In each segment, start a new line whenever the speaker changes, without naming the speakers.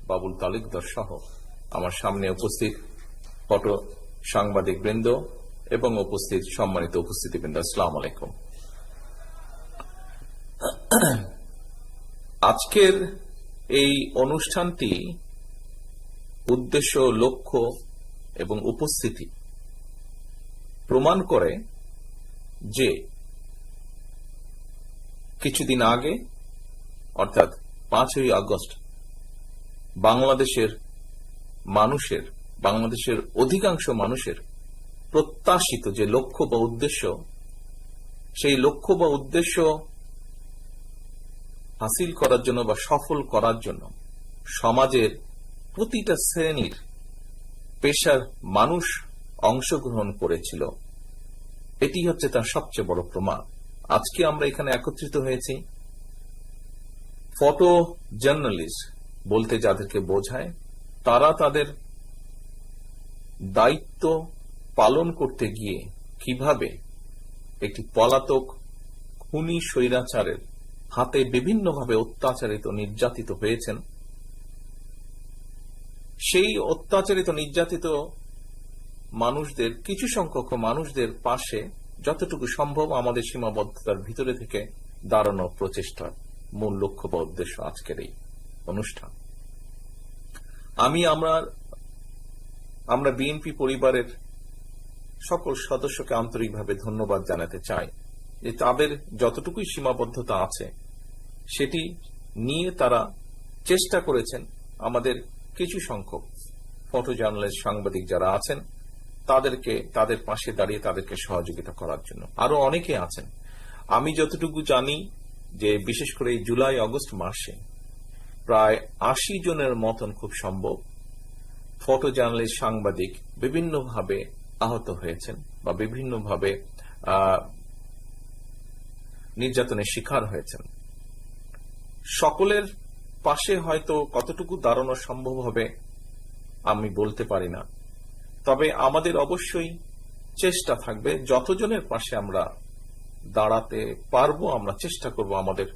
বাবুল তালুকদার সহ আমার সামনে উপস্থিত ফটো সাংবাদিক বৃন্দ এবং উপস্থিত সম্মানিত উপস্থিতিবৃন্দ, আসসালামু আলাইকুম। আজকের এই অনুষ্ঠানটি উদ্দেশ্য, লক্ষ্য এবং উপস্থিতি প্রমাণ করে যে কিছুদিন আগে অর্থাৎ 5ই আগস্ট বাংলাদেশের অধিকাংশ মানুষের প্রত্যাশিত যে লক্ষ্য বা উদ্দেশ্য, সেই লক্ষ্য বা উদ্দেশ্য হাসিল করার জন্য বা সফল করার জন্য সমাজের প্রতিটা শ্রেণীর পেশার মানুষ অংশগ্রহণ করেছিল। এটি হচ্ছে তার সবচেয়ে বড় প্রমাণ। আজকে আমরা এখানে একত্রিত হয়েছি ফটো জার্নালিস্ট বলতে যাদেরকে বোঝায়, তারা তাদের দায়িত্ব পালন করতে গিয়ে কিভাবে একটি পলাতক খুনি স্বৈরাচারের হাতে বিভিন্নভাবে অত্যাচারিত নির্যাতিত হয়েছেন, সেই অত্যাচারিত নির্যাতিত মানুষদের, কিছু সংখ্যক মানুষদের পাশে যতটুকু সম্ভব আমাদের সীমাবদ্ধতার ভিতরে থেকে দাঁড়ানোর প্রচেষ্টার মূল লক্ষ্য বা উদ্দেশ্য আজকের এই অনুষ্ঠান। আমরা বিএনপি পরিবারের সকল সদস্যকে আন্তরিকভাবে ধন্যবাদ জানাতে চাই যে তাদের যতটুকুই সীমাবদ্ধতা আছে সেটি নিয়ে তারা চেষ্টা করেছেন আমাদের কিছু সংখ্যক ফটো জার্নালিস্ট, সাংবাদিক যারা আছেন তাদের পাশে দাঁড়িয়ে তাদেরকে সহযোগিতা করার জন্য। আরো অনেকে আছেন। আমি যতটুকু জানি যে বিশেষ করে এই জুলাই আগস্ট মাসে প্রায় 80 জনের মতন খুব সম্ভব ফটো জার্নালিস্ট, সাংবাদিক বিভিন্নভাবে আহত হয়েছেন বা বিভিন্নভাবে নির্যাতনের শিকার হয়েছেন। সকলের পাশে হয়তো কতটুকু দাঁড়ানো সম্ভব হবে আমি বলতে পারি না, তবে আমাদের অবশ্যই চেষ্টা থাকবে যতজনের পাশে আমরা দাঁড়াতে পারবো আমরা চেষ্টা করব আমাদের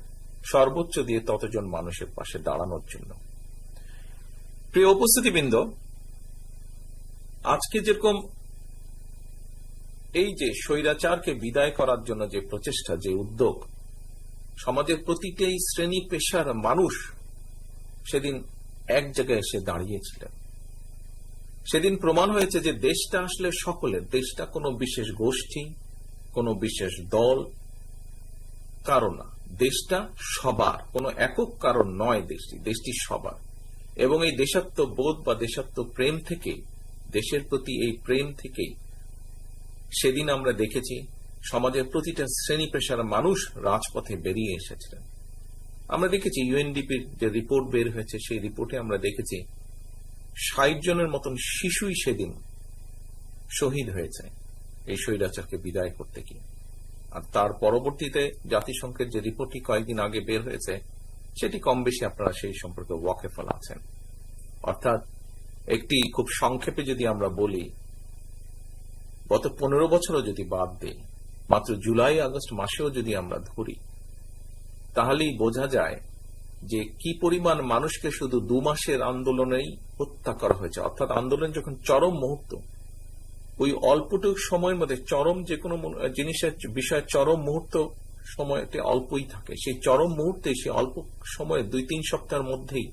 সর্বোচ্চ দিয়ে ততজন মানুষের পাশে দাঁড়ানোর জন্য। প্রিয় উপস্থিতিবৃন্দ, আজকে যেরকম এই যে স্বৈরাচারকে বিদায় করার জন্য যে প্রচেষ্টা, যে উদ্যোগ, সমাজের প্রতিটি শ্রেণী পেশার মানুষ সেদিন এক জায়গায় এসে দাঁড়িয়েছিলেন। সেদিন প্রমাণ হয়েছে যে দেশটা আসলে সকলের, দেশটা কোনো বিশেষ গোষ্ঠী, কোনো বিশেষ দল কারো না, দেশটা সবার, কোনো একক কারণ নয়। দেশটি সবার, এবং এই দেশাত্মবোধ বা দেশাত্মপ্রেম থেকে, দেশের প্রতি এই প্রেম থেকেই সেদিন আমরা দেখেছি সমাজের প্রতিটা শ্রেণী পেশার মানুষ রাজপথে বেরিয়ে এসেছিলেন। আমরা দেখেছি ইউএনডিপির যে রিপোর্ট বের হয়েছে, সেই রিপোর্টে আমরা দেখেছি 60 জনের মতন শিশুই সেদিন শহীদ হয়েছে এই স্বৈরাচারকে বিদায় করতে গিয়ে। আর তার পরবর্তীতে জাতিসংঘের যে রিপোর্টটি কয়েকদিন আগে বের হয়েছে সেটি কম বেশি আপনারা সেই সম্পর্কে ওয়াকিফল আছেন। অর্থাৎ একটি খুব সংক্ষেপে যদি আমরা বলি, গত 15 বছরও যদি বাদ দেই, মাত্র জুলাই আগস্ট মাসেও যদি আমরা ধরি, তাহলেই বোঝা যায় যে কি পরিমাণ মানুষকে শুধু 2 মাসের আন্দোলনেই হত্যা করা হয়েছে। অর্থাৎ আন্দোলন যখন চরম মুহূর্ত, ওই অল্পটুক সময়ের মধ্যে চরম যে কোনো জিনিসের বিষয়ে চরম মুহূর্ত সময়টি অল্পই থাকে, সেই চরম মুহূর্তে সেই অল্প সময়ে 2-3 সপ্তাহের মধ্যেই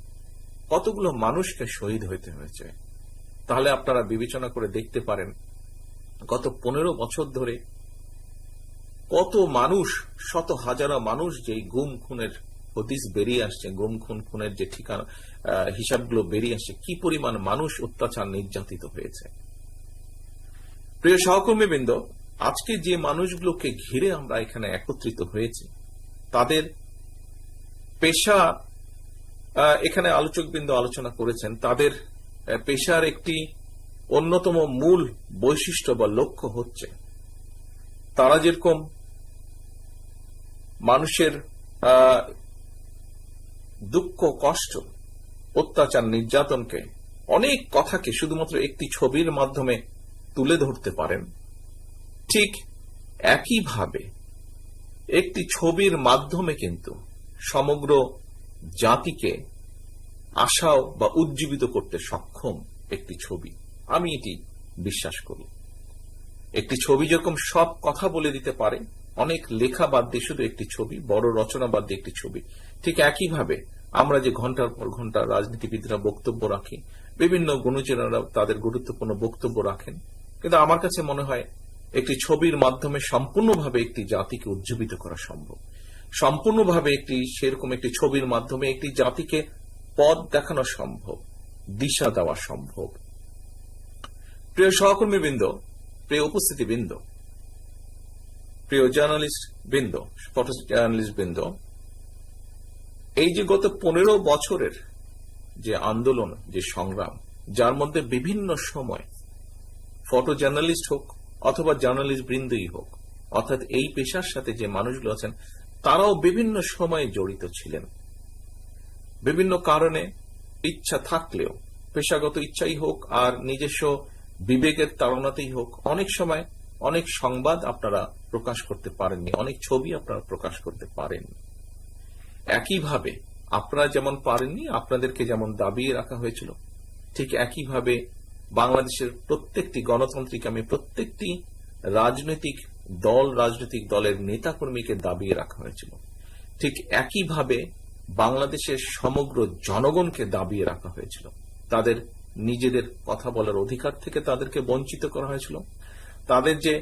কতগুলো মানুষকে শহীদ হইতে হয়েছে। তাহলে আপনারা বিবেচনা করে দেখতে পারেন গত 15 বছর ধরে কত মানুষ, শত হাজার মানুষ যেই গুম খুনের হদিস বেরিয়ে আসছে, গুম খুনের যে ঠিকানা হিসাবগুলো বেরিয়ে আসছে, কি পরিমাণ মানুষ অত্যাচার নির্যাতিত হয়েছে। প্রিয় সহকর্মীবৃন্দ, আজকে যে মানুষগুলোকে ঘিরে আমরা এখানে একত্রিত হয়েছি তাদের পেশা, এখানে আলোচকবৃন্দ আলোচনা করেছেন, তাদের পেশার একটি অন্যতম মূল বৈশিষ্ট্য বা লক্ষ্য হচ্ছে তারা যেরকম মানুষের দুঃখ, কষ্ট, অত্যাচার, নির্যাতনকে, অনেক কথাকে শুধুমাত্র একটি ছবির মাধ্যমে তুলে ধরতে পারেন, ঠিক একইভাবে একটি ছবির মাধ্যমে কিন্তু সমগ্র জাতিকে আশাও বা উজ্জীবিত করতে সক্ষম একটি ছবি। আমি এটি বিশ্বাস করি। একটি ছবি যেরকম সব কথা বলে দিতে পারে, অনেক লেখা বাদ দিয়ে শুধু একটি ছবি, বড় রচনা বাদ দিয়ে একটি ছবি, ঠিক একইভাবে আমরা যে ঘন্টার পর ঘন্টা রাজনীতিবিদরা বক্তব্য রাখি, বিভিন্ন গুণীজনেরা তাদের গুরুত্বপূর্ণ বক্তব্য রাখেন, কিন্তু আমার কাছে মনে হয় একটি ছবির মাধ্যমে সম্পূর্ণভাবে একটি জাতিকে উজ্জীবিত করা সম্ভব। সম্পূর্ণভাবে সেরকম একটি ছবির মাধ্যমে একটি জাতিকে পথ দেখানো সম্ভব, দিশা দেওয়া সম্ভব। প্রিয় সহকর্মীবৃন্দ, প্রিয় উপস্থিতিবৃন্দ, প্রিয় জার্নালিস্ট বৃন্দ, ফটো জার্নালিস্ট বৃন্দ, এই যে গত 15 বছরের যে আন্দোলন, যে সংগ্রাম, যার মধ্যে বিভিন্ন সময় ফটো জার্নালিস্ট হোক অথবা জার্নালিস্ট বৃন্দই হোক, অর্থাৎ এই পেশার সাথে যে মানুষগুলো আছেন তারাও বিভিন্ন সময়ে জড়িত ছিলেন। বিভিন্ন কারণে ইচ্ছা থাকলেও, পেশাগত ইচ্ছাই হোক আর নিজস্ব বিবেকের তাড়নাতেই হোক, অনেক সময় অনেক সংবাদ আপনারা প্রকাশ করতে পারেননি, অনেক ছবি আপনারা প্রকাশ করতে পারেননি। একইভাবে আপনারা যেমন পারেননি, আপনাদেরকে যেমন দাবিয়ে রাখা হয়েছিল, ঠিক একইভাবে বাংলাদেশের প্রত্যেকটি গণতান্ত্রিক প্রত্যেকটি রাজনৈতিক দলের নেতাকর্মীকে দাবিয়ে রাখা হয়েছিল। ঠিক একইভাবে বাংলাদেশের সমগ্র জনগণকে দাবিয়ে রাখা হয়েছিল। তাদের নিজেদের কথা বলার অধিকার থেকে তাদেরকে বঞ্চিত করা হয়েছিল। তাদের যে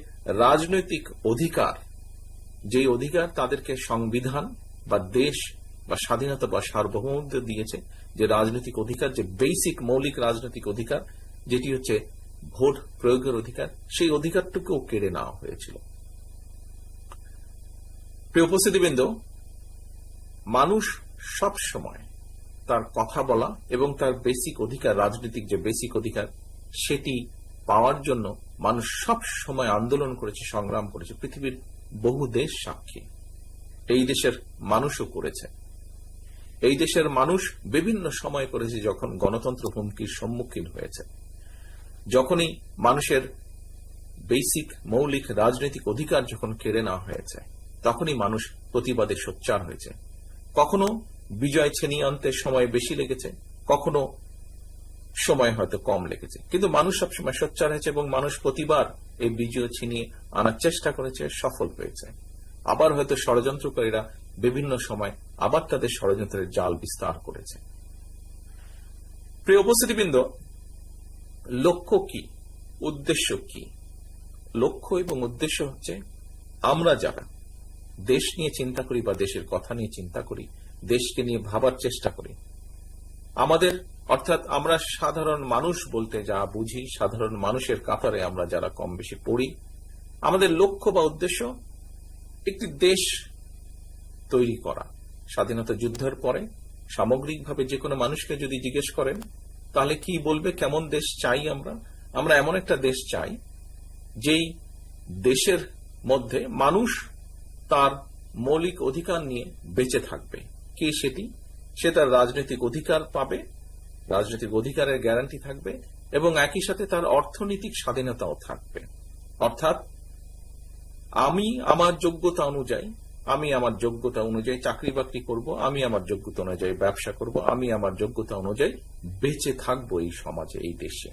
রাজনৈতিক অধিকার, যে অধিকার তাদেরকে সংবিধান বা দেশ বা স্বাধীনতা বা সার্বভৌমত্ব দিয়েছে, যে রাজনৈতিক অধিকার, যে বেসিক মৌলিক রাজনৈতিক অধিকার, যেটি হচ্ছে ভোট প্রয়োগের অধিকার, সেই অধিকারটুকুও কেড়ে নেওয়া হয়েছিল। প্রিয় উপস্থিতিবৃন্দ, মানুষ সব সময় তার কথা বলা এবং তার বেসিক অধিকার, রাজনৈতিক যে বেসিক অধিকার, সেটি পাওয়ার জন্য মানুষ সব সময় আন্দোলন করেছে, সংগ্রাম করেছে। পৃথিবীর বহু দেশ সাক্ষী, এই দেশের মানুষও করেছে। এই দেশের মানুষ বিভিন্ন সময় করেছে, যখন গণতন্ত্র হুমকির সম্মুখীন হয়েছে, যখনই মানুষের বেসিক মৌলিক রাজনৈতিক অধিকার যখন কেড়ে নেওয়া হয়েছে, তখনই মানুষ প্রতিবাদে সোচ্চার হয়েছে। কখনো বিজয় ছিনিয়ে আনতে সময় বেশি লেগেছে, কখনো সময় হয়তো কম লেগেছে, কিন্তু মানুষ সবসময় সোচ্চার হয়েছে এবং মানুষ প্রতিবার এই বিজয় ছিনিয়ে আনার চেষ্টা করেছে, সফল হয়েছে। আবার হয়তো ষড়যন্ত্রকারীরা বিভিন্ন সময় আবার তাদের ষড়যন্ত্রের জাল বিস্তার করেছে। প্রিয় উপস্থিতিবৃন্দ, লক্ষ্য কি, উদ্দেশ্য কি? লক্ষ্য এবং উদ্দেশ্য হচ্ছে, আমরা যারা দেশ নিয়ে চিন্তা করি বা দেশের কথা নিয়ে চিন্তা করি, দেশকে নিয়ে ভাবার চেষ্টা করি, আমাদের অর্থাৎ আমরা সাধারণ মানুষ বলতে যা বুঝি, সাধারণ মানুষের কাতারে আমরা যারা কম বেশি পড়ি, আমাদের লক্ষ্য বা উদ্দেশ্য একটি দেশ তৈরি করা। স্বাধীনতা যুদ্ধের পরে সামগ্রিকভাবে যে কোনো মানুষকে যদি জিজ্ঞেস করেন, তাহলে কি বলবে, কেমন দেশ চাই আমরা? আমরা এমন একটা দেশ চাই যেই দেশের মধ্যে মানুষ তার মৌলিক অধিকার নিয়ে বেঁচে থাকবে। কি সেটি? সে তার রাজনৈতিক অধিকার পাবে, রাজনৈতিক অধিকারের গ্যারান্টি থাকবে এবং একই সাথে তার অর্থনৈতিক স্বাধীনতাও থাকবে। অর্থাৎ আমি আমার যোগ্যতা অনুযায়ী চাকরি বাকরি করব, আমি আমার যোগ্যতা অনুযায়ী ব্যবসা করব, আমি আমার যোগ্যতা অনুযায়ী বেঁচে থাকবো এই সমাজে, এই দেশে।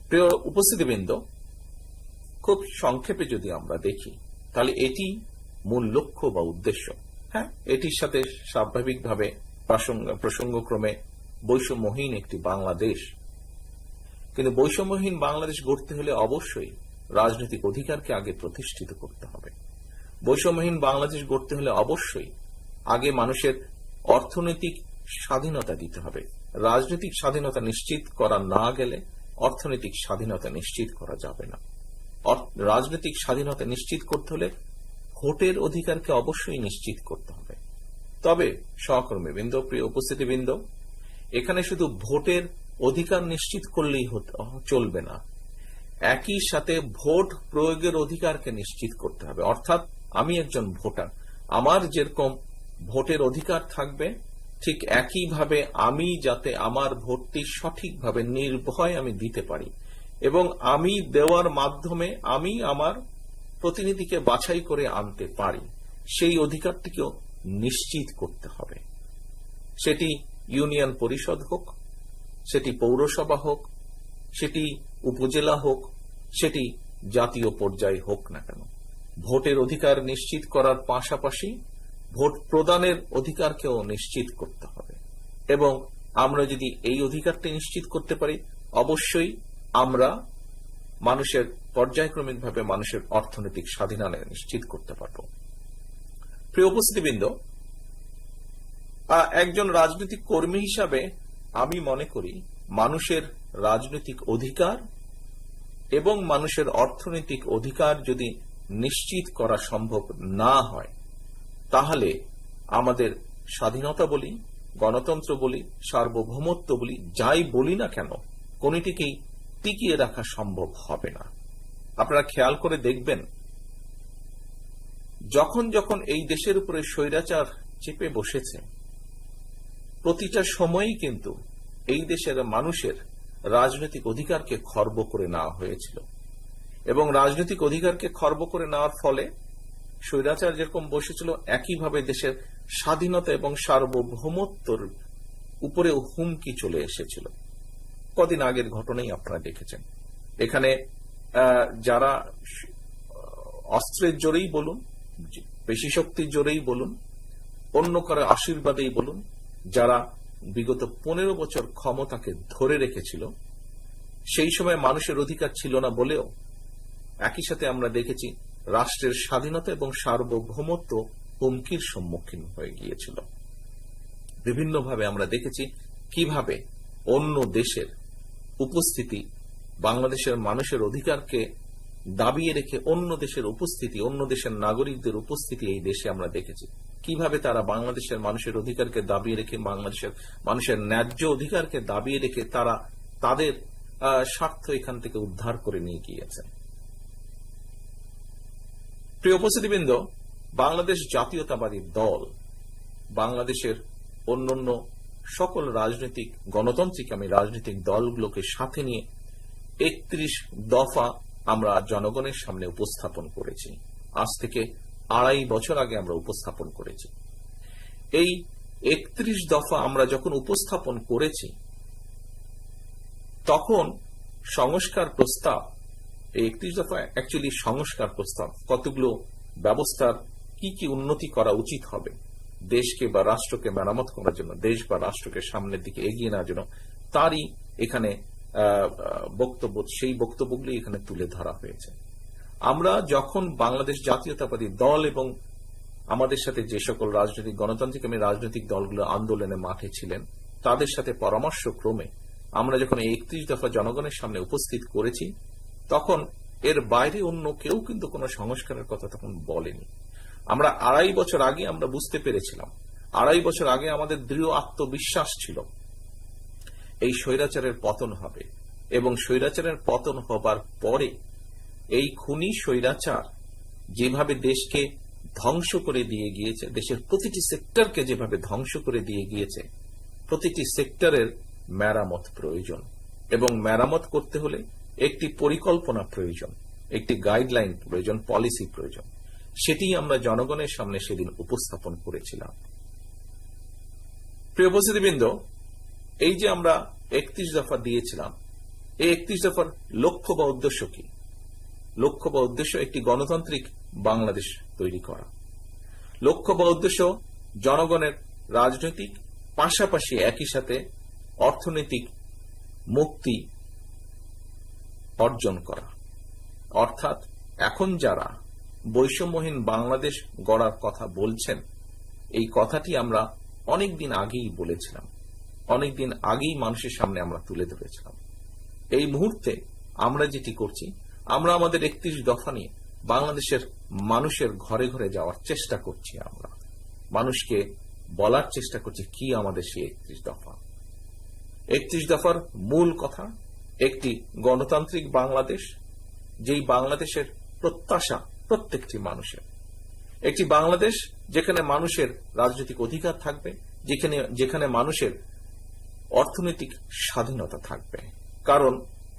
প্রিয় উপস্থিতিবৃন্দ, খুব সংক্ষেপে যদি আমরা দেখি, তাহলে এটি মূল লক্ষ্য বা উদ্দেশ্য। হ্যাঁ, এটির সাথে স্বাভাবিকভাবে প্রসঙ্গক্রমে বৈষম্যহীন একটি বাংলাদেশ। কিন্তু বৈষম্যহীন বাংলাদেশ গড়তে হলে অবশ্যই রাজনৈতিক অধিকারকে আগে প্রতিষ্ঠিত করতে হবে। বৈষম্যহীন বাংলাদেশ গড়তে হলে অবশ্যই আগে মানুষের অর্থনৈতিক স্বাধীনতা দিতে হবে। রাজনৈতিক স্বাধীনতা নিশ্চিত করা না গেলে অর্থনৈতিক স্বাধীনতা নিশ্চিত করা যাবে না। রাজনৈতিক স্বাধীনতা নিশ্চিত করতে হলে ভোটের অধিকারকে অবশ্যই নিশ্চিত করতে হবে। তবে সহকর্মীবৃন্দ, প্রিয় উপস্থিতিবৃন্দ, এখানে শুধু ভোটের অধিকার নিশ্চিত করলেই চলবে না, একই সাথে ভোট প্রয়োগের অধিকারকে নিশ্চিত করতে হবে। অর্থাৎ আমি একজন ভোটার, আমার যেরকম ভোটের অধিকার থাকবে, ঠিক একইভাবে আমি যাতে আমার ভোটটি সঠিকভাবে নির্ভয় আমি দিতে পারি এবং আমি দেওয়ার মাধ্যমে আমি আমার প্রতিনিধিকে বাছাই করে আনতে পারি, সেই অধিকারটিকেও নিশ্চিত করতে হবে। সেটি ইউনিয়ন পরিষদ হোক, সেটি পৌরসভা হোক, সেটি উপজেলা হোক, সেটি জাতীয় পর্যায়ে হোক না কেন, ভোটের অধিকার নিশ্চিত করার পাশাপাশি ভোট প্রদানের অধিকারকেও নিশ্চিত করতে হবে। এবং আমরা যদি এই অধিকারটি নিশ্চিত করতে পারি, অবশ্যই আমরা মানুষের পর্যায়ক্রমিকভাবে মানুষের অর্থনৈতিক স্বাধীনতা নিশ্চিত করতে পারব। প্রিয় উপস্থিতিবৃন্দ, একজন রাজনৈতিক কর্মী হিসাবে আমি মনে করি মানুষের রাজনৈতিক অধিকার এবং মানুষের অর্থনৈতিক অধিকার যদি নিশ্চিত করা সম্ভব না হয়, তাহলে আমাদের স্বাধীনতা বলি, গণতন্ত্র বলি, সার্বভৌমত্ব বলি, যাই বলি না কেন, কোনটিকেই টিকিয়ে রাখা সম্ভব হবে না। আপনারা খেয়াল করে দেখবেন, যখন যখন এই দেশের উপরে স্বৈরাচার চেপে বসেছে, প্রতিটা সময়ই কিন্তু এই দেশের মানুষের রাজনৈতিক অধিকারকে খর্ব করে নেওয়া হয়েছিল। এবং রাজনৈতিক অধিকারকে খর্ব করে নেওয়ার ফলে স্বৈরাচার যেরকম বসেছিল, একইভাবে দেশের স্বাধীনতা এবং সার্বভৌমত্বর উপরেও হুমকি চলে এসেছিল। কদিন আগের ঘটনাই আপনারা দেখেছেন। এখানে যারা অস্ত্রের জোরেই বলুন, পেশি শক্তির জোরেই বলুন, অন্য কারো আশীর্বাদেই বলুন, যারা বিগত 15 বছর ক্ষমতাকে ধরে রেখেছিল, সেই সময় মানুষের অধিকার ছিল না বলেও একই সাথে আমরা দেখেছি রাষ্ট্রের স্বাধীনতা এবং সার্বভৌমত্ব হুমকির সম্মুখীন হয়ে গিয়েছিল। বিভিন্নভাবে আমরা দেখেছি কিভাবে অন্য দেশের উপস্থিতি, বাংলাদেশের মানুষের অধিকারকে দাবিয়ে রেখে অন্য দেশের উপস্থিতি, অন্য দেশের নাগরিকদের উপস্থিতি এই দেশে আমরা দেখেছি কিভাবে তারা বাংলাদেশের মানুষের অধিকারকে দাবিয়ে রেখে, বাংলাদেশের মানুষের ন্যায্য অধিকারকে দাবিয়ে রেখে তারা তাদের স্বার্থ এখান থেকে উদ্ধার করে নিয়ে গিয়েছে। প্রিয় উপস্থিতিবৃন্দ, বাংলাদেশ জাতীয়তাবাদী দল বাংলাদেশের অন্যান্য সকল রাজনৈতিক গণতান্ত্রিক রাজনৈতিক দলগুলোকে সাথে নিয়ে 31 দফা আমরা জনগণের সামনে উপস্থাপন করেছি। আজ থেকে 2.5 বছর আগে আমরা উপস্থাপন করেছি। এই 31 দফা আমরা যখন উপস্থাপন করেছি, তখন সংস্কার প্রস্তাব, এই 31 দফা অ্যাকচুয়ালি সংস্কার প্রস্তাব, কতগুলো ব্যবস্থার কি কি উন্নতি করা উচিত হবে দেশকে বা রাষ্ট্রকে মেরামত করার জন্য, দেশ বা রাষ্ট্রকে সামনের দিকে এগিয়ে নেওয়ার জন্য, তারই এখানে বক্তব্য, সেই বক্তব্যগুলি এখানে তুলে ধরা হয়েছে। আমরা যখন বাংলাদেশ জাতীয়তাবাদী দল এবং আমাদের সাথে যে সকল রাজনৈতিক গণতান্ত্রিক রাজনৈতিক দলগুলো আন্দোলনে মাঠে ছিলেন, তাদের সাথে পরামর্শ ক্রমে আমরা যখন এই 31 দফা জনগণের সামনে উপস্থিত করেছি, তখন এর বাইরে অন্য কেউ কিন্তু কোনো সংস্কারের কথা তখন বলেনি। আমরা 2.5 বছর আগে আমরা বুঝতে পেরেছিলাম, 2.5 বছর আগে আমাদের দৃঢ় আত্মবিশ্বাস ছিল এই স্বৈরাচারের পতন হবে, এবং স্বৈরাচারের পতন হবার পরে এই খুনি স্বৈরাচার যেভাবে দেশকে ধ্বংস করে দিয়ে গিয়েছে, দেশের প্রতিটি সেক্টরকে যেভাবে ধ্বংস করে দিয়ে গিয়েছে, প্রতিটি সেক্টরের মেরামত প্রয়োজন। এবং মেরামত করতে হলে একটি পরিকল্পনা প্রয়োজন, একটি গাইডলাইন প্রয়োজন, পলিসি প্রয়োজন। সেটি আমরা জনগণের সামনে সেদিন উপস্থাপন করেছিলাম। প্রিয় উপস্থিতিবৃন্দ, এই যে আমরা 31 দফা দিয়েছিলাম, এই 31 দফার লক্ষ্য বা উদ্দেশ্য কি? লক্ষ্য বা উদ্দেশ্য একটি গণতান্ত্রিক বাংলাদেশ তৈরি করা। লক্ষ্য বা উদ্দেশ্য জনগণের রাজনৈতিক পাশাপাশি একই সাথে অর্থনৈতিক মুক্তি অর্জন করা। অর্থাৎ এখন যারা বৈষম্যহীন বাংলাদেশ গড়ার কথা বলছেন, এই কথাটি আমরা অনেকদিন আগেই বলেছিলাম, অনেকদিন আগেই মানুষের সামনে আমরা তুলে ধরেছিলাম। এই মুহূর্তে আমরা যেটি করছি, আমরা আমাদের 31 দফা নিয়ে বাংলাদেশের মানুষের ঘরে ঘরে যাওয়ার চেষ্টা করছি। আমরা মানুষকে বলার চেষ্টা করছি কি আমাদের সেই 31 দফা। 31 দফার মূল কথা একটি গণতান্ত্রিক বাংলাদেশ, যেই বাংলাদেশের প্রত্যাশা প্রত্যেকটি মানুষের, একটি বাংলাদেশ যেখানে মানুষের রাজনৈতিক অধিকার থাকবে, যেখানে মানুষের অর্থনৈতিক স্বাধীনতা থাকবে। কারণ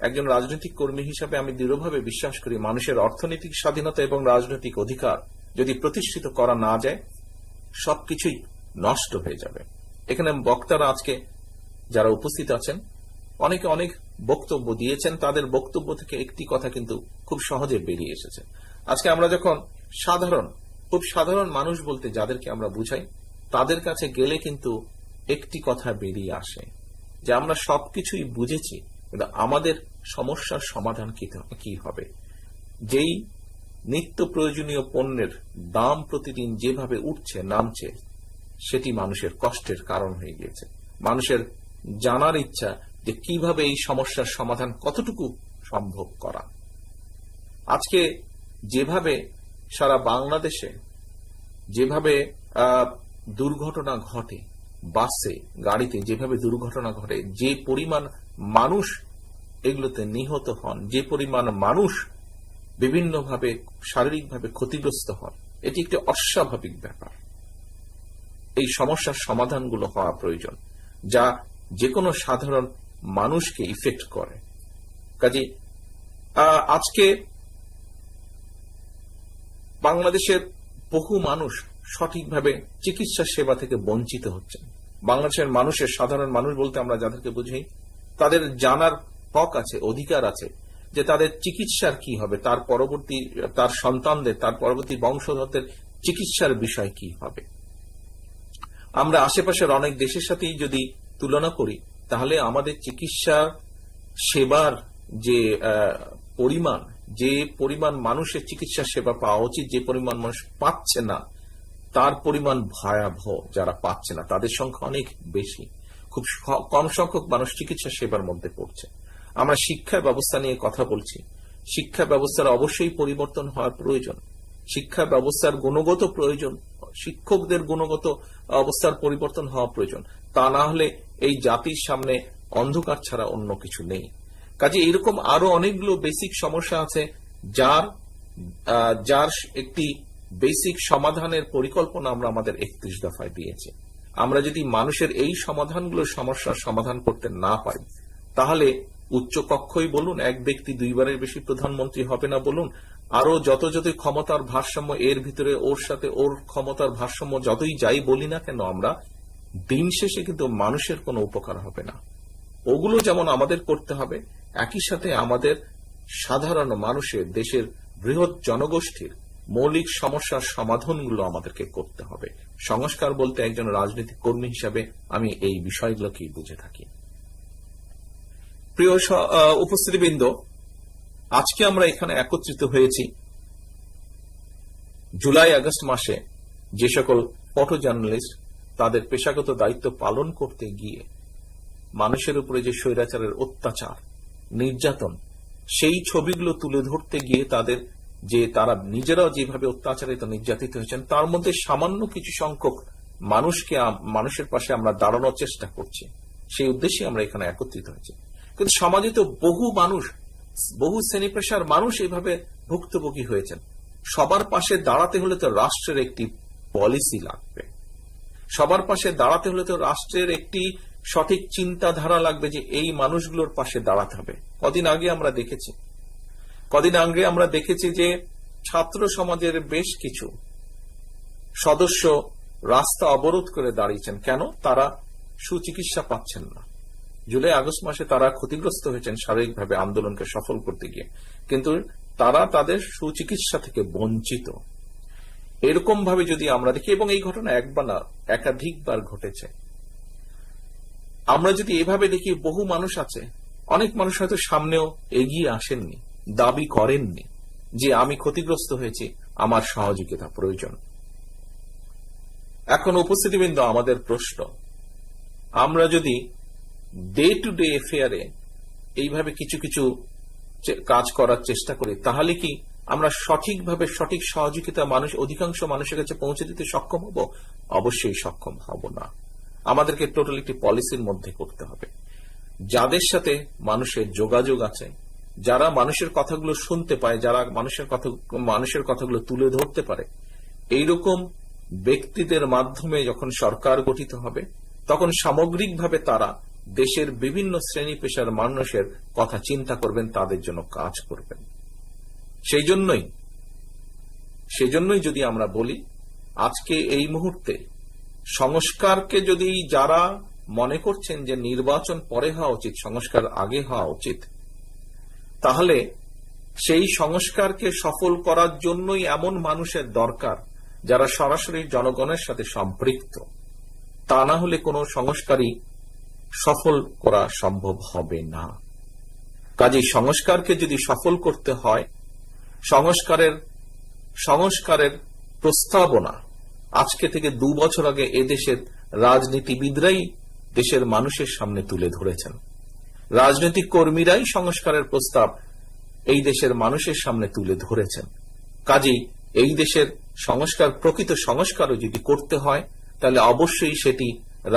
একজন রাজনৈতিক কর্মী হিসাবে আমি দৃঢ়ভাবে বিশ্বাস করি, মানুষের অর্থনৈতিক স্বাধীনতা এবং রাজনৈতিক অধিকার যদি প্রতিষ্ঠিত করা না যায়, সবকিছুই নষ্ট হয়ে যাবে। এখানে বক্তারা আজকে যারা উপস্থিত আছেন অনেকে অনেক বক্তব্য দিয়েছেন, তাদের বক্তব্য থেকে একটি কথা কিন্তু খুব সহজে বেরিয়ে এসেছে। আজকে আমরা যখন খুব সাধারণ মানুষ বলতে যাদেরকে আমরা বুঝাই, তাদের কাছে গেলে কিন্তু একটি কথা বেরিয়ে আসে যে আমরা সবকিছুই বুঝেছি, কিন্তু আমাদের সমস্যার সমাধান কি হবে। যেই নিত্য প্রয়োজনীয় পণ্যের দাম প্রতিদিন যেভাবে উঠছে নামছে, সেটি মানুষের কষ্টের কারণ হয়ে গিয়েছে। মানুষের জানার ইচ্ছা যে কিভাবে এই সমস্যার সমাধান কতটুকু সম্ভব করা। আজকে যেভাবে সারা বাংলাদেশে যেভাবে দুর্ঘটনা ঘটে, বাসে গাড়িতে যেভাবে দুর্ঘটনা ঘটে, যে পরিমাণ মানুষ এগুলোতে নিহত হন, যে পরিমাণ মানুষ বিভিন্নভাবে শারীরিকভাবে ক্ষতিগ্রস্ত হন, এটি একটি অস্বাভাবিক ব্যাপার। এই সমস্যার সমাধানগুলো হওয়া প্রয়োজন, যা যে কোনো সাধারণ মানুষকে ইফেক্ট করে। কাজে আজকে বাংলাদেশের বহু মানুষ সঠিকভাবে চিকিৎসা সেবা থেকে বঞ্চিত হচ্ছেন। বাংলাদেশের মানুষের, সাধারণ মানুষ বলতে আমরা যাদেরকে বুঝি, তাদের জানার হক আছে, অধিকার আছে যে তাদের চিকিৎসার কি হবে, তার সন্তানদের, তার পরবর্তী বংশধরদের চিকিৎসার বিষয় কি হবে। আমরা আশেপাশের অনেক দেশের সাথেই যদি তুলনা করি, তাহলে আমাদের চিকিৎসা সেবার যে পরিমাণ মানুষের চিকিৎসা সেবা পাওয়া উচিত, যে পরিমাণ মানুষ পাচ্ছে না, তার পরিমাণ ভয়াবহ। যারা পাচ্ছে না তাদের সংখ্যা অনেক বেশি, খুব কম সংখ্যক মানুষ চিকিৎসা সেবার মধ্যে পড়ছে। আমরা শিক্ষা ব্যবস্থা নিয়ে কথা বলছি, শিক্ষা ব্যবস্থার অবশ্যই পরিবর্তন হওয়ার প্রয়োজন, শিক্ষা ব্যবস্থার গুণগত প্রয়োজন, শিক্ষকদের গুণগত অবস্থার পরিবর্তন হওয়া প্রয়োজন। তা না হলে এই জাতির সামনে অন্ধকার ছাড়া অন্য কিছু নেই। কাজে এরকম আরো অনেকগুলো বেসিক সমস্যা আছে, যার একটি বেসিক সমাধানের পরিকল্পনা আমরা আমাদের 31 দফায় দিয়েছি। আমরা যদি মানুষের এই সমস্যার সমাধান করতে না পারি, তাহলে উচ্চ কক্ষই বলুন, এক ব্যক্তি 2 বারের বেশি প্রধানমন্ত্রী হবে না বলুন, আরো যতই ক্ষমতার ভারসাম্য, এর ভিতরে ওর সাথে ওর ক্ষমতার ভারসাম্য যতই যাই বলি না কেন, আমরা দিন শেষে কিন্তু মানুষের কোনো উপকার হবে না। ওগুলো যেমন আমাদের করতে হবে, একই সাথে আমাদের সাধারণ মানুষের, দেশের বৃহৎ জনগোষ্ঠীর মৌলিক সমস্যার সমাধানগুলো আমাদেরকে করতে হবে। সংস্কার বলতে একজন রাজনৈতিক কর্মী হিসাবে আমি এই বিষয়গুলোকেই বুঝে থাকি। প্রিয় উপস্থিতিবৃন্দ, আজকে আমরা এখানে একত্রিত হয়েছি জুলাই আগস্ট মাসে যে সকল ফটো জার্নালিস্ট তাদের পেশাগত দায়িত্ব পালন করতে গিয়ে মানুষের উপরে যে স্বৈরাচারের অত্যাচার, নির্যাতন, সেই ছবিগুলো তুলে ধরতে গিয়ে তারা নিজেরাও যেভাবে অত্যাচারিত, নির্যাতিত হয়েছেন, তার মধ্যে সামান্য কিছু সংখ্যক মানুষের পাশে আমরা দাঁড়ানোর চেষ্টা করছি। সেই উদ্দেশ্যে আমরা এখানে একত্রিত হয়েছি। কিন্তু সমাজে তো বহু শ্রেণী পেশার মানুষ এইভাবে ভুক্তভোগী হয়েছেন। সবার পাশে দাঁড়াতে হলে তো রাষ্ট্রের একটি পলিসি লাগবে, সবার পাশে দাঁড়াতে হলে তো রাষ্ট্রের একটি সঠিক চিন্তাধারা লাগবে যে এই মানুষগুলোর পাশে দাঁড়াতে হবে। কদিন আগে আমরা দেখেছি যে ছাত্র সমাজের বেশ কিছু সদস্য রাস্তা অবরোধ করে দাঁড়িয়েছেন। কেন? তারা সুচিকিৎসা পাচ্ছেন না। জুলাই আগস্ট মাসে তারা ক্ষতিগ্রস্ত হয়েছেন শারীরিকভাবে আন্দোলনকে সফল করতে গিয়ে, কিন্তু তারা তাদের সুচিকিৎসা থেকে বঞ্চিত। এরকম ভাবে যদি আমরা দেখি, এবং এই ঘটনা একবার না, একাধিকবার ঘটেছে, আমরা যদি এভাবে দেখি, বহু মানুষ আছে, অনেক মানুষ হয়তো সামনেও এগিয়ে আসেননি, দাবি করেননি যে আমি ক্ষতিগ্রস্ত হয়েছি, আমার সহযোগিতা প্রয়োজন। এখন উপস্থিতিবৃন্দ, আমাদের প্রশ্ন, আমরা যদি ডে টু ডে এফেয়ারে এইভাবে কিছু কিছু কাজ করার চেষ্টা করি, তাহলে কি আমরা সঠিকভাবে সঠিক সহযোগিতা অধিকাংশ মানুষের কাছে পৌঁছে দিতে সক্ষম হব? অবশ্যই সক্ষম হব না। আমাদেরকে টোটাল একটি পলিসির মধ্যে করতে হবে। যাদের সাথে মানুষের যোগাযোগ আছে, যারা মানুষের কথাগুলো শুনতে পায়, যারা মানুষের কথাগুলো তুলে ধরতে পারে, এইরকম ব্যক্তিদের মাধ্যমে যখন সরকার গঠিত হবে, তখন সামগ্রিকভাবে তারা দেশের বিভিন্ন শ্রেণী পেশার মানুষের কথা চিন্তা করবেন, তাদের জন্য কাজ করবেন। সেই জন্যই যদি আমরা বলি, আজকে এই মুহূর্তে সংস্কারকে যদি যারা মনে করছেন যে নির্বাচন পরে হওয়া উচিত, সংস্কার আগে হওয়া উচিত, তাহলে সেই সংস্কারকে সফল করার জন্যই এমন মানুষের দরকার যারা সরাসরি জনগণের সাথে সম্পৃক্ত। তা না হলে কোনো সংস্কারই সফল করা সম্ভব হবে না। কাজেই সংস্কারকে যদি সফল করতে হয়, সংস্কারের প্রস্তাবনা আজকে থেকে 2 বছর আগে এদেশের রাজনীতিবিদরাই দেশের মানুষের সামনে তুলে ধরেছেন। রাজনৈতিক কর্মীরাই সংস্কারের প্রস্তাব এই দেশের মানুষের সামনে তুলে ধরেছেন। কাজেই এই দেশের সংস্কার, প্রকৃত সংস্কারও যদি করতে হয়, তাহলে অবশ্যই সেটি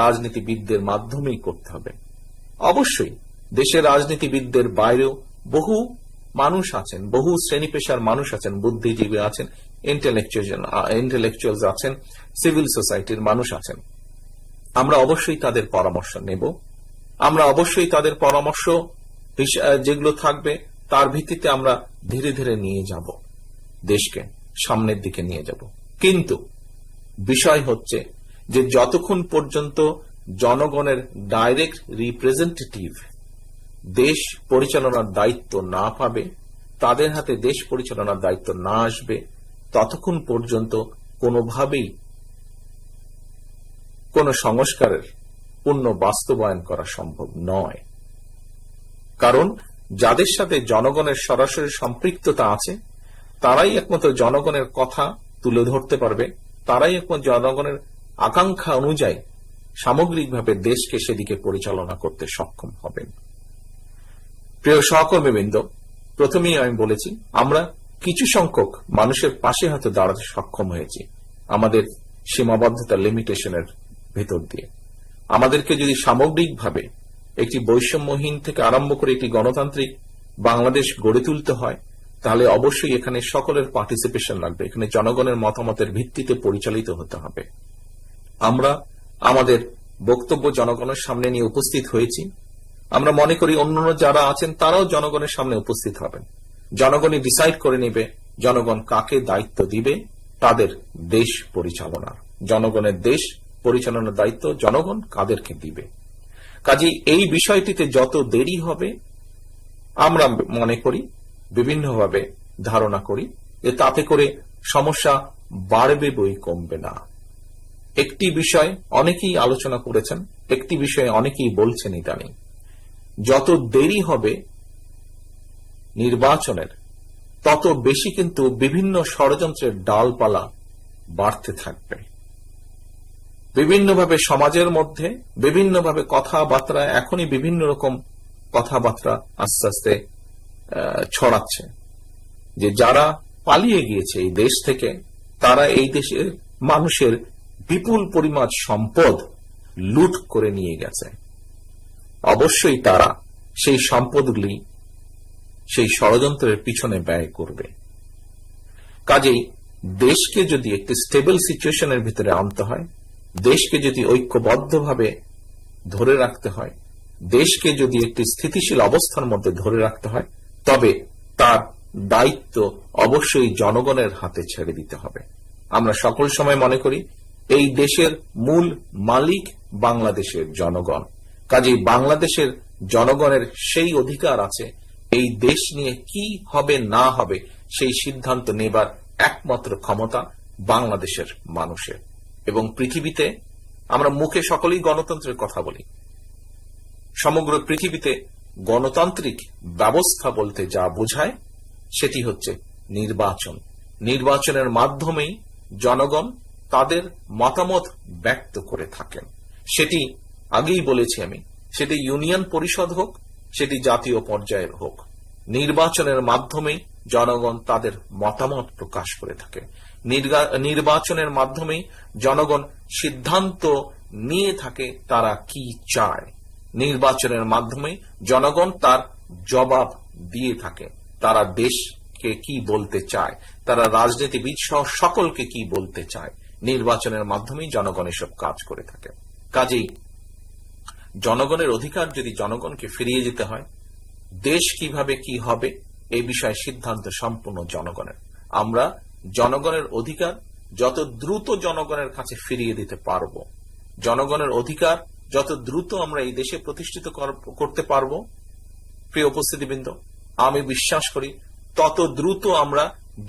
রাজনীতিবিদদের মাধ্যমেই করতে হবে। অবশ্যই দেশের রাজনীতিবিদদের বাইরেও বহু মানুষ আছেন, বহু শ্রেণী পেশার মানুষ আছেন, বুদ্ধিজীবী আছেন, ইন্টেলেকচুয়ালস আছেন, সিভিল সোসাইটির মানুষ আছেন। আমরা অবশ্যই তাদের পরামর্শ নেব। আমরা অবশ্যই তাদের পরামর্শ যেগুলো থাকবে তার ভিত্তিতে আমরা ধীরে ধীরে নিয়ে যাব, দেশকে সামনের দিকে নিয়ে যাব। কিন্তু বিষয় হচ্ছে যে যতক্ষণ পর্যন্ত জনগণের ডাইরেক্ট রিপ্রেজেন্টেটিভ দেশ পরিচালনার দায়িত্ব না পাবে, তাদের হাতে দেশ পরিচালনার দায়িত্ব না আসবে, ততক্ষণ পর্যন্ত কোনোভাবেই কোন সংস্কারের পূর্ণ বাস্তবায়ন করা সম্ভব নয়। কারণ যাদের সাথে জনগণের সরাসরি সম্পৃক্ততা আছে, তারাই একমাত্র জনগণের কথা তুলে ধরতে পারবে, তারাই একমাত্র জনগণের আকাঙ্ক্ষা অনুযায়ী সামগ্রিকভাবে দেশকে সেদিকে পরিচালনা করতে সক্ষম হবেন। প্রিয় সহকর্মীবৃন্দ, প্রথমেই আমি বলেছি আমরা কিছু সংখ্যক মানুষের পাশে হয়তো দাঁড়াতে সক্ষম হয়েছি আমাদের সীমাবদ্ধতা, লিমিটেশনের ভেতর দিয়ে। আমাদেরকে যদি সামগ্রিকভাবে একটি বৈষম্যহীন থেকে আরম্ভ করে একটি গণতান্ত্রিক বাংলাদেশ গড়ে তুলতে হয়, তাহলে অবশ্যই এখানে সকলের পার্টিসিপেশন লাগবে। এখানে জনগণের মতামতের ভিত্তিতে পরিচালিত হতে হবে। আমরা আমাদের বক্তব্য জনগণের সামনে নিয়ে উপস্থিত হয়েছি। আমরা মনে করি অন্যান্য যারা আছেন তারাও জনগণের সামনে উপস্থিত হবেন। জনগণই ডিসাইড করে নেবে জনগণ কাকে দায়িত্ব দিবে তাদের দেশ পরিচালনার। জনগণের দেশ পরিচালনার দায়িত্ব জনগণ কাদেরকে দিবে। কাজেই এই বিষয়টিতে যত দেরি হবে, আমরা মনে করি, বিভিন্নভাবে ধারণা করি যে তাতে করে সমস্যা বাড়বে বই কমবে না। একটি বিষয় অনেকেই আলোচনা করেছেন, একটি বিষয়ে অনেকেই বলছেন ইদানিং, যত দেরি হবে নির্বাচনের, তত বেশি কিন্তু বিভিন্ন ষড়যন্ত্রের ডালপালা বাড়তে থাকবে। বিভিন্নভাবে সমাজের মধ্যে বিভিন্নভাবে কথাবার্তা, এখনই বিভিন্ন রকম কথাবার্তা আস্তে আস্তে ছড়াচ্ছে যে যারা পালিয়ে গিয়েছে এই দেশ থেকে, তারা এই দেশের মানুষের বিপুল পরিমাণ সম্পদ লুট করে নিয়ে গেছে। অবশ্যই তারা সেই সম্পদগুলি সেই ষড়যন্ত্রের পিছনে ব্যয় করবে। কাজেই দেশকে যদি একটি স্টেবল সিচুয়েশনের ভিতরে আনতে হয়, দেশকে যদি ঐক্যবদ্ধভাবে ধরে রাখতে হয়, দেশকে যদি একটি স্থিতিশীল অবস্থার মধ্যে ধরে রাখতে হয়, তবে তার দায়িত্ব অবশ্যই জনগণের হাতে ছেড়ে দিতে হবে। আমরা সকল সময় মনে করি এই দেশের মূল মালিক বাংলাদেশের জনগণ। কাজেই বাংলাদেশের জনগণের সেই অধিকার আছে এই দেশ নিয়ে কি হবে না হবে সেই সিদ্ধান্ত নেবার একমাত্র ক্ষমতা বাংলাদেশের মানুষের। এবং পৃথিবীতে আমরা মুখে সকলেই গণতন্ত্রের কথা বলি, সমগ্র পৃথিবীতে গণতান্ত্রিক ব্যবস্থা বলতে যা বোঝায় সেটি হচ্ছে নির্বাচন। নির্বাচনের মাধ্যমেই জনগণ তাদের মতামত ব্যক্ত করে থাকেন। সেটি আগেই বলেছি আমি, সেটি ইউনিয়ন পরিষদ হোক, সেটি জাতীয় পর্যায়ের হোক, নির্বাচনের মাধ্যমেই জনগণ তাদের মতামত প্রকাশ করে থাকে। নির্বাচনের মাধ্যমেই জনগণ সিদ্ধান্ত নিয়ে থাকে তারা কি চায়। নির্বাচনের মাধ্যমে জনগণ তার জবাব দিয়ে থাকে, তারা দেশকে কি বলতে চায়, তারা রাজনীতিবিদ সহ সকলকে কি বলতে চায়। নির্বাচনের মাধ্যমেই জনগণ এসব কাজ করে থাকে। কাজেই জনগণের অধিকার যদি জনগণকে ফিরিয়ে যেতে হয়, দেশ কিভাবে কি হবে এই বিষয়ে সিদ্ধান্ত সম্পূর্ণ জনগণের। আমরা জনগণের অধিকার যত দ্রুত জনগণের কাছে ফিরিয়ে দিতে পারব, জনগণের অধিকার যত দ্রুত আমরা এই দেশে প্রতিষ্ঠিত করতে পারব, প্রিয় উপস্থিতিবৃন্দ, আমি বিশ্বাস করি তত দ্রুত আমরা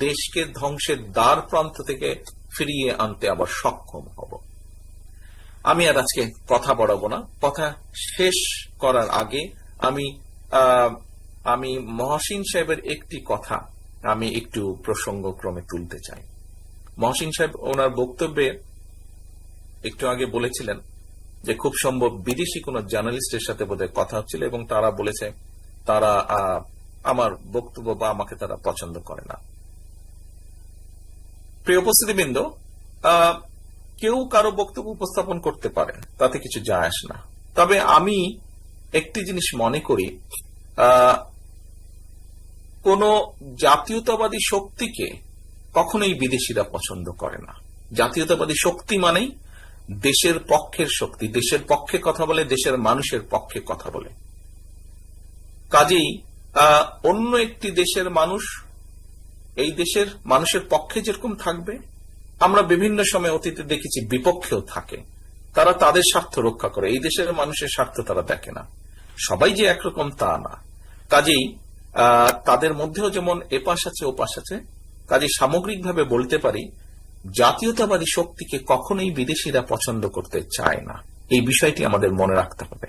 দেশকে ধ্বংসের দ্বার প্রান্ত থেকে ফিরিয়ে আনতে আবার সক্ষম হব। আমি আর আজকে কথা বাড়াবো না। কথা শেষ করার আগে আমি মহসিন সাহেবের একটি কথা আমি একটু প্রসঙ্গক্রমে তুলতে চাই। মহসিন সাহেব ওনার বক্তব্যে একটু আগে বলেছিলেন যে খুব সম্ভব বিদেশি কোন জার্নালিস্টের সাথে বোধহয় কথা হচ্ছিল এবং তারা বলেছে তারা আমার বক্তব্য বা আমাকে তারা পছন্দ করে না। প্রিয় উপস্থিতিবৃন্দ, কেউ কারো বক্তব্য উপস্থাপন করতে পারে, তাতে কিছু যায় আসে না। তবে আমি একটি জিনিস মনে করি, কোন জাতীয়তাবাদী শক্তিকে কখনোই বিদেশিরা পছন্দ করে না। জাতীয়তাবাদী শক্তি মানেই দেশের পক্ষের শক্তি, দেশের পক্ষে কথা বলে, দেশের মানুষের পক্ষে কথা বলে। কাজেই অন্য একটি দেশের মানুষ এই দেশের মানুষের পক্ষে যেরকম থাকবে, আমরা বিভিন্ন সময় অতীতে দেখেছি বিপক্ষেও থাকে। তারা তাদের স্বার্থ রক্ষা করে, এই দেশের মানুষের স্বার্থ তারা দেখে না। সবাই যে একরকম তা না। কাজেই তাদের মধ্যেও যেমন এপাশ আছে ওপাশ আছে। কাজেই সামগ্রিকভাবে বলতে পারি জাতীয়তাবাদী শক্তিকে কখনোই বিদেশিরা পছন্দ করতে চায় না। এই বিষয়টি আমাদের মনে রাখতে হবে।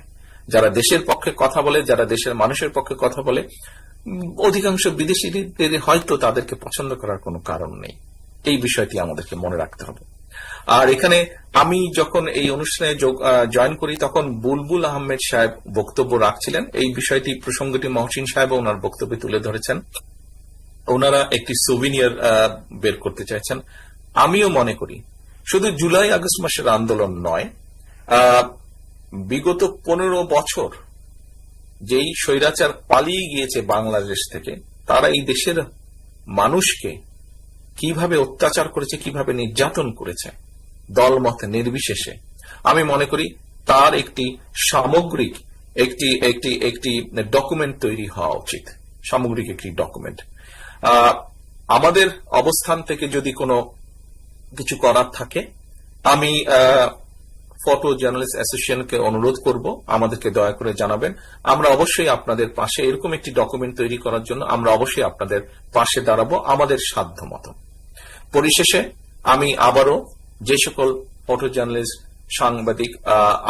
যারা দেশের পক্ষে কথা বলে, যারা দেশের মানুষের পক্ষে কথা বলে, অধিকাংশ বিদেশিদের হয়তো তাদেরকে পছন্দ করার কোনো কারণ নেই। এই বিষয়টি আমাদেরকে মনে রাখতে হবে। আর এখানে আমি যখন এই অনুষ্ঠানে জয়েন করি তখন বুলবুল আহমেদ সাহেব বক্তব্য রাখছিলেন। এই বিষয়টি প্রসঙ্গটি মহসিন সাহেব ওনার বক্তব্যে তুলে ধরেছেন। ওনারা একটি সুভিনিয়ার বের করতে চাইছেন। আমিও মনে করি শুধু জুলাই আগস্ট মাসের আন্দোলন নয়, বিগত 15 বছর যেই স্বৈরাচার পালিয়ে গিয়েছে বাংলাদেশ থেকে, তারা এই দেশের মানুষকে কিভাবে অত্যাচার করেছে, কিভাবে নির্যাতন করেছে দলমত নির্বিশেষে, আমি মনে করি তার একটি সামগ্রিক একটি ডকুমেন্ট তৈরি হওয়া উচিত। সামগ্রিক একটি ডকুমেন্ট। আমাদের অবস্থান থেকে যদি কোনো কিছু করার থাকে, আমি ফটো জার্নালিস্ট অ্যাসোসিয়েশনকে অনুরোধ করব আমাদেরকে দয়া করে জানাবেন। আমরা অবশ্যই আপনাদের পাশে এরকম একটি ডকুমেন্ট তৈরি করার জন্য আমরা অবশ্যই আপনাদের পাশে দাঁড়াবো আমাদের সাধ্য মতো। পরিশেষে আমি আবারও যে সকল ফটো জার্নালিস্ট, সাংবাদিক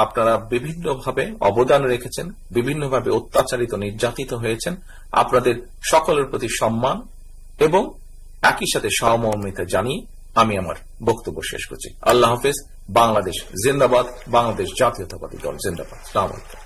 আপনারা বিভিন্নভাবে অবদান রেখেছেন, বিভিন্নভাবে অত্যাচারিত নির্যাতিত হয়েছেন, আপনাদের সকলের প্রতি সম্মান এবং একই সাথে সহমর্মিতা জানিয়ে আমি আমার বক্তব্য শেষ করছি। আল্লাহ হাফেজ। বাংলাদেশ জিন্দাবাদ। বাংলাদেশ জাতীয়তাবাদী দল জিন্দাবাদ। আসসালামু আলাইকুম।